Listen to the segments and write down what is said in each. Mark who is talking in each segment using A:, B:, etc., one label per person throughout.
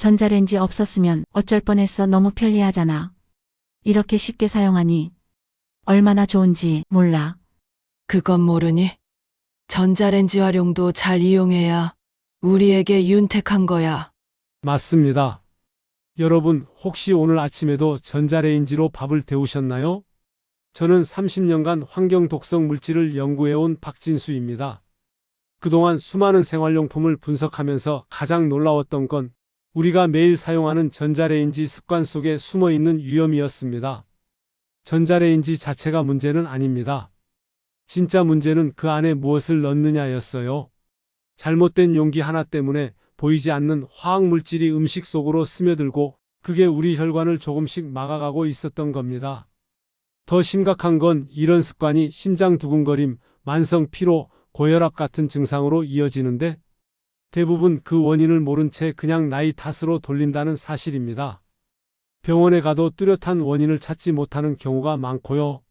A: 전자레인지 없었으면 어쩔 뻔했어. 너무 편리하잖아. 이렇게 쉽게 사용하니 얼마나 좋은지 몰라.
B: 그건 모르니? 전자레인지 활용도 잘 이용해야 우리에게 윤택한 거야.
C: 맞습니다. 여러분, 혹시 오늘 아침에도 전자레인지로 밥을 데우셨나요? 저는 30년간 환경 독성 물질을 연구해온 박진수입니다. 그동안 수많은 생활용품을 분석하면서 가장 놀라웠던 건 우리가 매일 사용하는 전자레인지 습관 속에 숨어 있는 위험이었습니다. 전자레인지 자체가 문제는 아닙니다. 진짜 문제는 그 안에 무엇을 넣느냐였어요. 잘못된 용기 하나 때문에 보이지 않는 화학물질이 음식 속으로 스며들고 그게 우리 혈관을 조금씩 막아가고 있었던 겁니다. 더 심각한 건 이런 습관이 심장 두근거림, 만성 피로, 고혈압 같은 증상으로 이어지는데 대부분 그 원인을 모른 채 그냥 나이 탓으로 돌린다는 사실입니다. 병원에 가도 뚜렷한 원인을 찾지 못하는 경우가 많고요.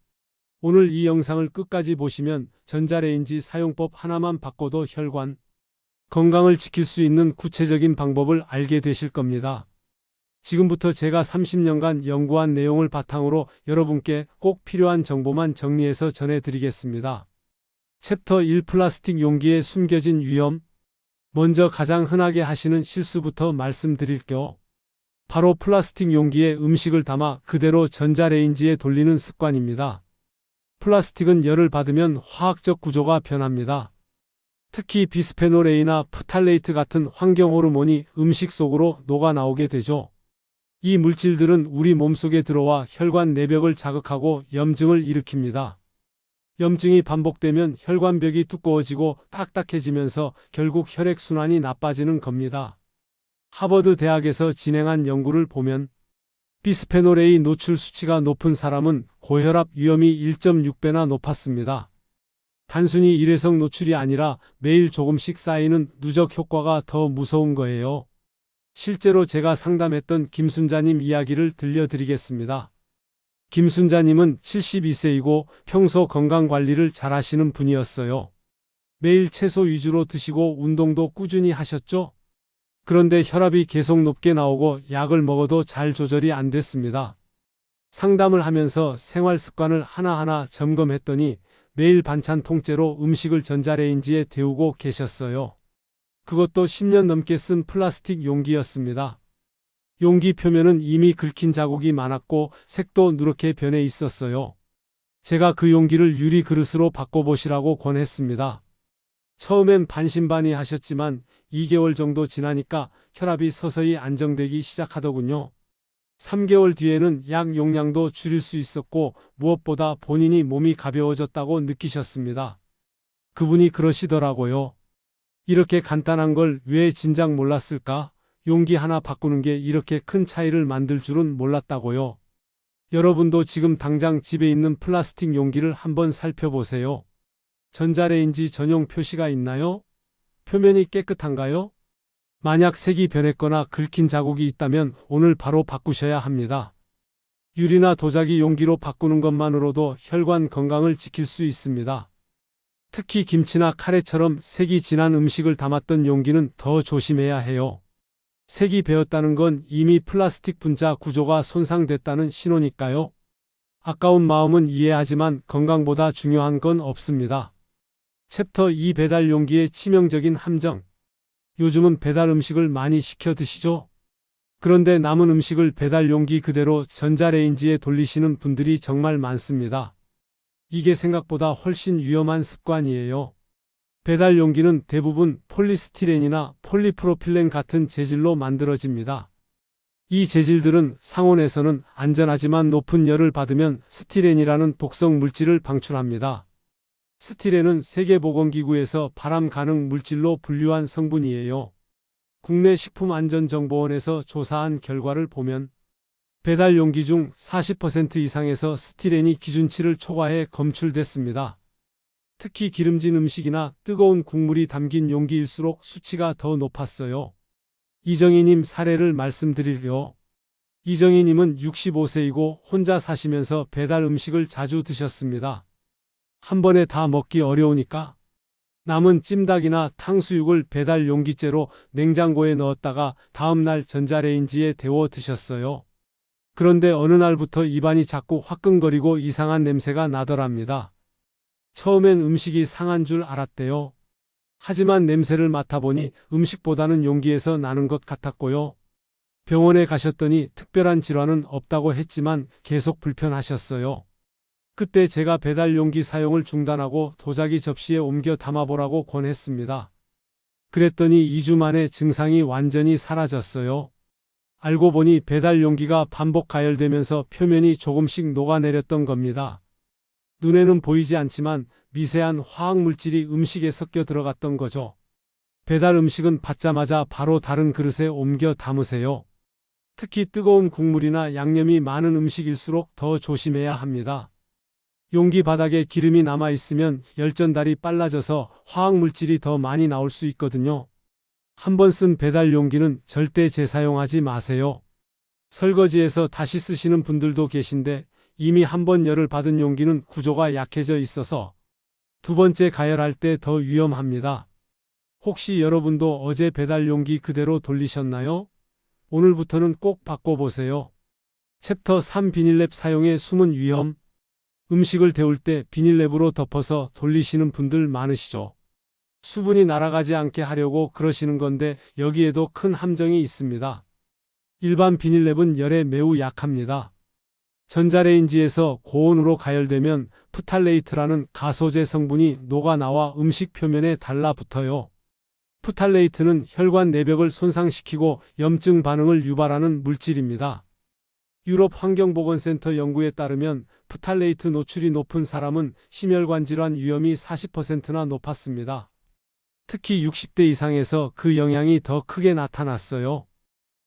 C: 오늘 이 영상을 끝까지 보시면 전자레인지 사용법 하나만 바꿔도 혈관 건강을 지킬 수 있는 구체적인 방법을 알게 되실 겁니다. 지금부터 제가 30년간 연구한 내용을 바탕으로 여러분께 꼭 필요한 정보만 정리해서 전해드리겠습니다. 챕터 1 플라스틱 용기에 숨겨진 위험. 먼저 가장 흔하게 하시는 실수부터 말씀드릴게요. 바로 플라스틱 용기에 음식을 담아 그대로 전자레인지에 돌리는 습관입니다. 플라스틱은 열을 받으면 화학적 구조가 변합니다. 특히 비스페놀 A나 프탈레이트 같은 환경 호르몬이 음식 속으로 녹아 나오게 되죠. 이 물질들은 우리 몸속에 들어와 혈관 내벽을 자극하고 염증을 일으킵니다. 염증이 반복되면 혈관벽이 두꺼워지고 딱딱해지면서 결국 혈액순환이 나빠지는 겁니다. 하버드 대학에서 진행한 연구를 보면 비스페놀 A 노출 수치가 높은 사람은 고혈압 위험이 1.6배나 높았습니다. 단순히 일회성 노출이 아니라 매일 조금씩 쌓이는 누적 효과가 더 무서운 거예요. 실제로 제가 상담했던 김순자님 이야기를 들려드리겠습니다. 김순자님은 72세이고 평소 건강관리를 잘 하시는 분이었어요. 매일 채소 위주로 드시고 운동도 꾸준히 하셨죠? 그런데 혈압이 계속 높게 나오고 약을 먹어도 잘 조절이 안 됐습니다. 상담을 하면서 생활 습관을 하나하나 점검했더니 매일 반찬 통째로 음식을 전자레인지에 데우고 계셨어요. 그것도 10년 넘게 쓴 플라스틱 용기였습니다. 용기 표면은 이미 긁힌 자국이 많았고 색도 누렇게 변해 있었어요. 제가 그 용기를 유리 그릇으로 바꿔보시라고 권했습니다. 처음엔 반신반의하셨지만 2개월 정도 지나니까 혈압이 서서히 안정되기 시작하더군요. 3개월 뒤에는 약 용량도 줄일 수 있었고 무엇보다 본인이 몸이 가벼워졌다고 느끼셨습니다. 그분이 그러시더라고요. 이렇게 간단한 걸 왜 진작 몰랐을까? 용기 하나 바꾸는 게 이렇게 큰 차이를 만들 줄은 몰랐다고요. 여러분도 지금 당장 집에 있는 플라스틱 용기를 한번 살펴보세요. 전자레인지 전용 표시가 있나요? 표면이 깨끗한가요? 만약 색이 변했거나 긁힌 자국이 있다면 오늘 바로 바꾸셔야 합니다. 유리나 도자기 용기로 바꾸는 것만으로도 혈관 건강을 지킬 수 있습니다. 특히 김치나 카레처럼 색이 진한 음식을 담았던 용기는 더 조심해야 해요. 색이 배었다는 건 이미 플라스틱 분자 구조가 손상됐다는 신호니까요. 아까운 마음은 이해하지만 건강보다 중요한 건 없습니다. 챕터 2 배달 용기의 치명적인 함정. 요즘은 배달 음식을 많이 시켜 드시죠? 그런데 남은 음식을 배달 용기 그대로 전자레인지에 돌리시는 분들이 정말 많습니다. 이게 생각보다 훨씬 위험한 습관이에요. 배달 용기는 대부분 폴리스티렌이나 폴리프로필렌 같은 재질로 만들어집니다. 이 재질들은 상온에서는 안전하지만 높은 열을 받으면 스티렌이라는 독성 물질을 방출합니다. 스티렌은 세계보건기구에서 발암 가능 물질로 분류한 성분이에요. 국내 식품안전정보원에서 조사한 결과를 보면 배달 용기 중 40% 이상에서 스티렌이 기준치를 초과해 검출됐습니다. 특히 기름진 음식이나 뜨거운 국물이 담긴 용기일수록 수치가 더 높았어요. 이정희님 사례를 말씀드릴게요. 이정희님은 65세이고 혼자 사시면서 배달 음식을 자주 드셨습니다. 한 번에 다 먹기 어려우니까 남은 찜닭이나 탕수육을 배달 용기째로 냉장고에 넣었다가 다음날 전자레인지에 데워 드셨어요. 그런데 어느 날부터 입안이 자꾸 화끈거리고 이상한 냄새가 나더랍니다. 처음엔 음식이 상한 줄 알았대요. 하지만 냄새를 맡아보니 음식보다는 용기에서 나는 것 같았고요. 병원에 가셨더니 특별한 질환은 없다고 했지만 계속 불편하셨어요. 그때 제가 배달 용기 사용을 중단하고 도자기 접시에 옮겨 담아보라고 권했습니다. 그랬더니 2주 만에 증상이 완전히 사라졌어요. 알고 보니 배달 용기가 반복 가열되면서 표면이 조금씩 녹아내렸던 겁니다. 눈에는 보이지 않지만 미세한 화학물질이 음식에 섞여 들어갔던 거죠. 배달 음식은 받자마자 바로 다른 그릇에 옮겨 담으세요. 특히 뜨거운 국물이나 양념이 많은 음식일수록 더 조심해야 합니다. 용기 바닥에 기름이 남아있으면 열전달이 빨라져서 화학물질이 더 많이 나올 수 있거든요. 한 번 쓴 배달 용기는 절대 재사용하지 마세요. 설거지에서 다시 쓰시는 분들도 계신데 이미 한 번 열을 받은 용기는 구조가 약해져 있어서 두 번째 가열할 때 더 위험합니다. 혹시 여러분도 어제 배달 용기 그대로 돌리셨나요? 오늘부터는 꼭 바꿔보세요. 챕터 3 비닐랩 사용의 숨은 위험. 음식을 데울 때 비닐랩으로 덮어서 돌리시는 분들 많으시죠? 수분이 날아가지 않게 하려고 그러시는 건데 여기에도 큰 함정이 있습니다. 일반 비닐랩은 열에 매우 약합니다. 전자레인지에서 고온으로 가열되면 프탈레이트라는 가소제 성분이 녹아나와 음식 표면에 달라붙어요. 프탈레이트는 혈관 내벽을 손상시키고 염증 반응을 유발하는 물질입니다. 유럽 환경보건센터 연구에 따르면 프탈레이트 노출이 높은 사람은 심혈관 질환 위험이 40%나 높았습니다. 특히 60대 이상에서 그 영향이 더 크게 나타났어요.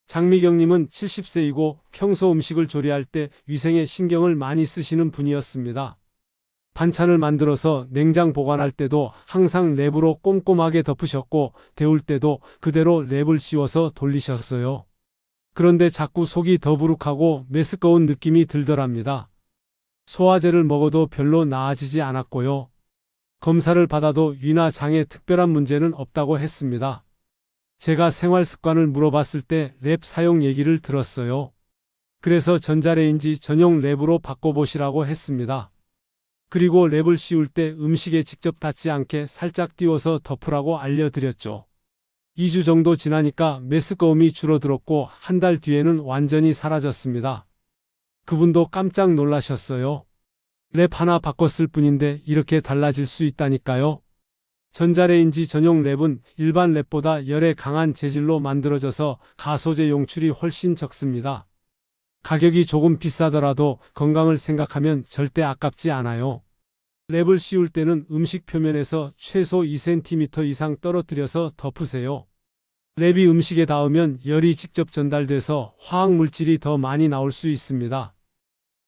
C: 장미경님은 70세이고 평소 음식을 조리할 때 위생에 신경을 많이 쓰시는 분이었습니다. 반찬을 만들어서 냉장 보관할 때도 항상 랩으로 꼼꼼하게 덮으셨고 데울 때도 그대로 랩을 씌워서 돌리셨어요. 그런데 자꾸 속이 더부룩하고 메스꺼운 느낌이 들더랍니다. 소화제를 먹어도 별로 나아지지 않았고요. 검사를 받아도 위나 장에 특별한 문제는 없다고 했습니다. 제가 생활 습관을 물어봤을 때 랩 사용 얘기를 들었어요. 그래서 전자레인지 전용 랩으로 바꿔보시라고 했습니다. 그리고 랩을 씌울 때 음식에 직접 닿지 않게 살짝 띄워서 덮으라고 알려드렸죠. 2주 정도 지나니까 메스꺼움이 줄어들었고 한 달 뒤에는 완전히 사라졌습니다. 그분도 깜짝 놀라셨어요. 랩 하나 바꿨을 뿐인데 이렇게 달라질 수 있다니까요. 전자레인지 전용 랩은 일반 랩보다 열에 강한 재질로 만들어져서 가소제 용출이 훨씬 적습니다. 가격이 조금 비싸더라도 건강을 생각하면 절대 아깝지 않아요. 랩을 씌울 때는 음식 표면에서 최소 2cm 이상 떨어뜨려서 덮으세요. 랩이 음식에 닿으면 열이 직접 전달돼서 화학물질이 더 많이 나올 수 있습니다.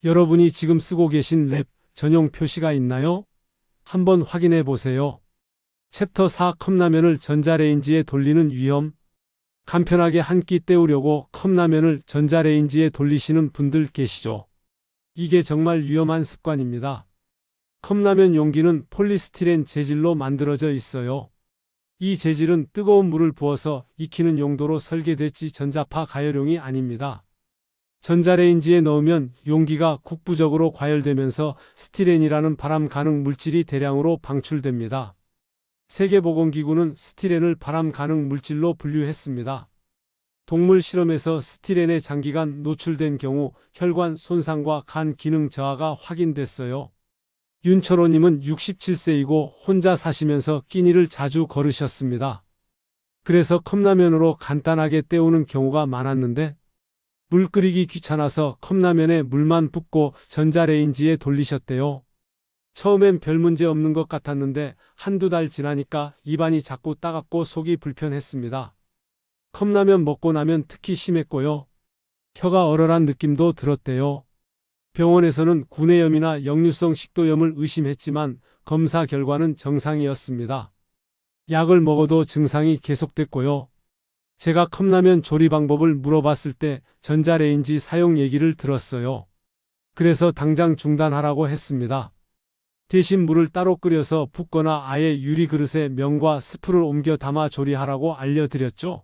C: 여러분이 지금 쓰고 계신 랩 전용 표시가 있나요? 한번 확인해 보세요. 챕터 4 컵라면을 전자레인지에 돌리는 위험. 간편하게 한 끼 때우려고 컵라면을 전자레인지에 돌리시는 분들 계시죠? 이게 정말 위험한 습관입니다. 컵라면 용기는 폴리스티렌 재질로 만들어져 있어요. 이 재질은 뜨거운 물을 부어서 익히는 용도로 설계됐지 전자파 가열용이 아닙니다. 전자레인지에 넣으면 용기가 국부적으로 과열되면서 스티렌이라는 발암 가능 물질이 대량으로 방출됩니다. 세계보건기구는 스티렌을 발암 가능 물질로 분류했습니다. 동물 실험에서 스티렌에 장기간 노출된 경우 혈관 손상과 간 기능 저하가 확인됐어요. 윤철호님은 67세이고 혼자 사시면서 끼니를 자주 걸으셨습니다. 그래서 컵라면으로 간단하게 때우는 경우가 많았는데 물 끓이기 귀찮아서 컵라면에 물만 붓고 전자레인지에 돌리셨대요. 처음엔 별 문제 없는 것 같았는데 한두 달 지나니까 입안이 자꾸 따갑고 속이 불편했습니다. 컵라면 먹고 나면 특히 심했고요. 혀가 얼얼한 느낌도 들었대요. 병원에서는 구내염이나 역류성 식도염을 의심했지만 검사 결과는 정상이었습니다. 약을 먹어도 증상이 계속됐고요. 제가 컵라면 조리 방법을 물어봤을 때 전자레인지 사용 얘기를 들었어요. 그래서 당장 중단하라고 했습니다. 대신 물을 따로 끓여서 붓거나 아예 유리 그릇에 명과 스프를 옮겨 담아 조리하라고 알려드렸죠.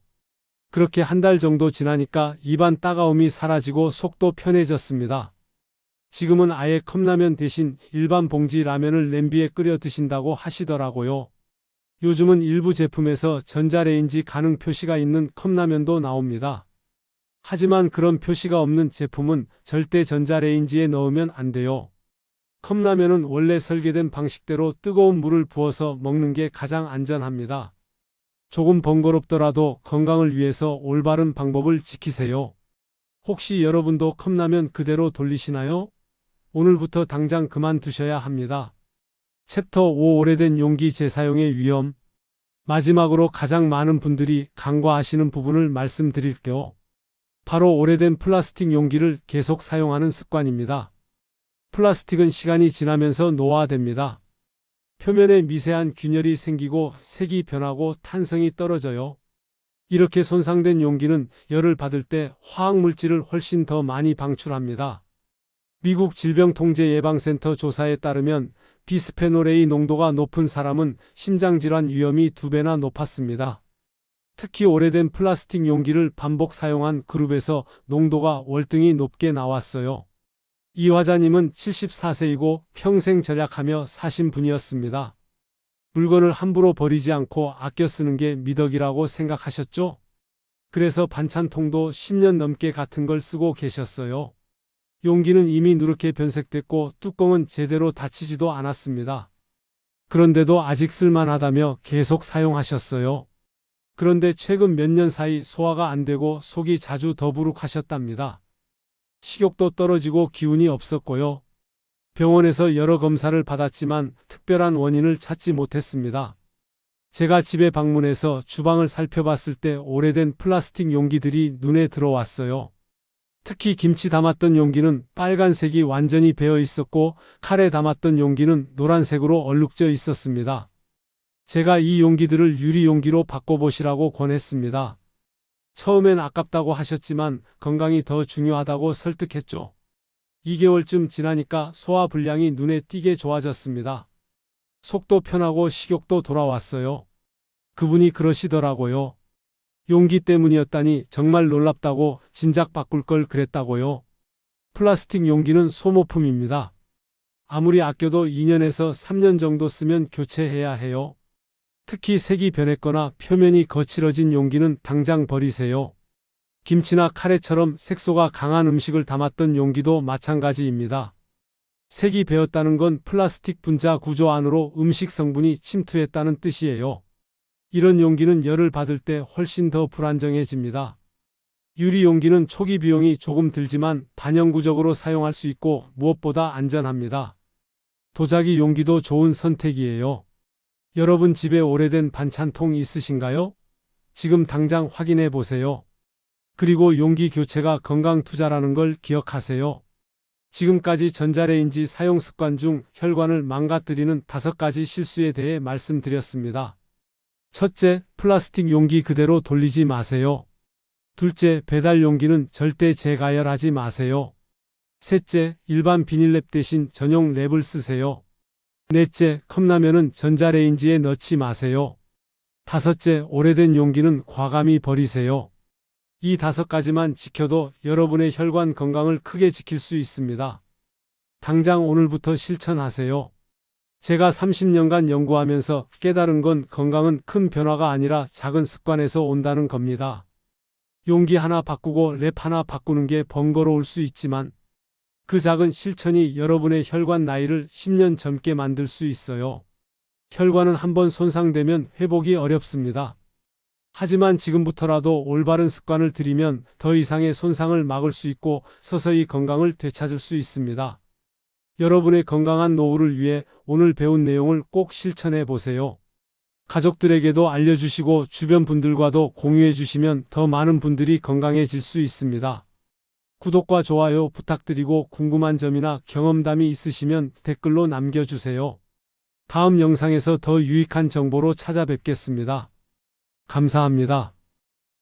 C: 그렇게 한 달 정도 지나니까 입안 따가움이 사라지고 속도 편해졌습니다. 지금은 아예 컵라면 대신 일반 봉지 라면을 냄비에 끓여 드신다고 하시더라고요. 요즘은 일부 제품에서 전자레인지 가능 표시가 있는 컵라면도 나옵니다. 하지만 그런 표시가 없는 제품은 절대 전자레인지에 넣으면 안 돼요. 컵라면은 원래 설계된 방식대로 뜨거운 물을 부어서 먹는 게 가장 안전합니다. 조금 번거롭더라도 건강을 위해서 올바른 방법을 지키세요. 혹시 여러분도 컵라면 그대로 돌리시나요? 오늘부터 당장 그만두셔야 합니다. 챕터 5 오래된 용기 재사용의 위험. 마지막으로 가장 많은 분들이 간과하시는 부분을 말씀드릴게요. 바로 오래된 플라스틱 용기를 계속 사용하는 습관입니다. 플라스틱은 시간이 지나면서 노화됩니다. 표면에 미세한 균열이 생기고 색이 변하고 탄성이 떨어져요. 이렇게 손상된 용기는 열을 받을 때 화학물질을 훨씬 더 많이 방출합니다. 미국 질병통제예방센터 조사에 따르면 비스페놀 A 농도가 높은 사람은 심장질환 위험이 2배나 높았습니다. 특히 오래된 플라스틱 용기를 반복 사용한 그룹에서 농도가 월등히 높게 나왔어요. 이 화자님은 74세이고 평생 절약하며 사신 분이었습니다. 물건을 함부로 버리지 않고 아껴 쓰는 게 미덕이라고 생각하셨죠? 그래서 반찬통도 10년 넘게 같은 걸 쓰고 계셨어요. 용기는 이미 누렇게 변색됐고 뚜껑은 제대로 닫히지도 않았습니다. 그런데도 아직 쓸만하다며 계속 사용하셨어요. 그런데 최근 몇 년 사이 소화가 안 되고 속이 자주 더부룩하셨답니다. 식욕도 떨어지고 기운이 없었고요. 병원에서 여러 검사를 받았지만 특별한 원인을 찾지 못했습니다. 제가 집에 방문해서 주방을 살펴봤을 때 오래된 플라스틱 용기들이 눈에 들어왔어요. 특히 김치 담았던 용기는 빨간색이 완전히 배어 있었고 카레 담았던 용기는 노란색으로 얼룩져 있었습니다. 제가 이 용기들을 유리 용기로 바꿔보시라고 권했습니다. 처음엔 아깝다고 하셨지만 건강이 더 중요하다고 설득했죠. 2개월쯤 지나니까 소화 불량이 눈에 띄게 좋아졌습니다. 속도 편하고 식욕도 돌아왔어요. 그분이 그러시더라고요. 용기 때문이었다니 정말 놀랍다고 진작 바꿀 걸 그랬다고요. 플라스틱 용기는 소모품입니다. 아무리 아껴도 2년에서 3년 정도 쓰면 교체해야 해요. 특히 색이 변했거나 표면이 거칠어진 용기는 당장 버리세요. 김치나 카레처럼 색소가 강한 음식을 담았던 용기도 마찬가지입니다. 색이 배었다는 건 플라스틱 분자 구조 안으로 음식 성분이 침투했다는 뜻이에요. 이런 용기는 열을 받을 때 훨씬 더 불안정해집니다. 유리 용기는 초기 비용이 조금 들지만 반영구적으로 사용할 수 있고 무엇보다 안전합니다. 도자기 용기도 좋은 선택이에요. 여러분 집에 오래된 반찬통 있으신가요? 지금 당장 확인해 보세요. 그리고 용기 교체가 건강 투자라는 걸 기억하세요. 지금까지 전자레인지 사용 습관 중 혈관을 망가뜨리는 5가지 실수에 대해 말씀드렸습니다. 첫째, 플라스틱 용기 그대로 돌리지 마세요. 둘째, 배달 용기는 절대 재가열하지 마세요. 셋째, 일반 비닐랩 대신 전용 랩을 쓰세요. 넷째, 컵라면은 전자레인지에 넣지 마세요. 다섯째, 오래된 용기는 과감히 버리세요. 이 5가지만 지켜도 여러분의 혈관 건강을 크게 지킬 수 있습니다. 당장 오늘부터 실천하세요. 제가 30년간 연구하면서 깨달은 건 건강은 큰 변화가 아니라 작은 습관에서 온다는 겁니다. 용기 하나 바꾸고 랩 하나 바꾸는 게 번거로울 수 있지만 그 작은 실천이 여러분의 혈관 나이를 10년 젊게 만들 수 있어요. 혈관은 한번 손상되면 회복이 어렵습니다. 하지만 지금부터라도 올바른 습관을 들이면 더 이상의 손상을 막을 수 있고 서서히 건강을 되찾을 수 있습니다. 여러분의 건강한 노후를 위해 오늘 배운 내용을 꼭 실천해 보세요. 가족들에게도 알려주시고 주변 분들과도 공유해 주시면 더 많은 분들이 건강해질 수 있습니다. 구독과 좋아요 부탁드리고 궁금한 점이나 경험담이 있으시면 댓글로 남겨주세요. 다음 영상에서 더 유익한 정보로 찾아뵙겠습니다. 감사합니다.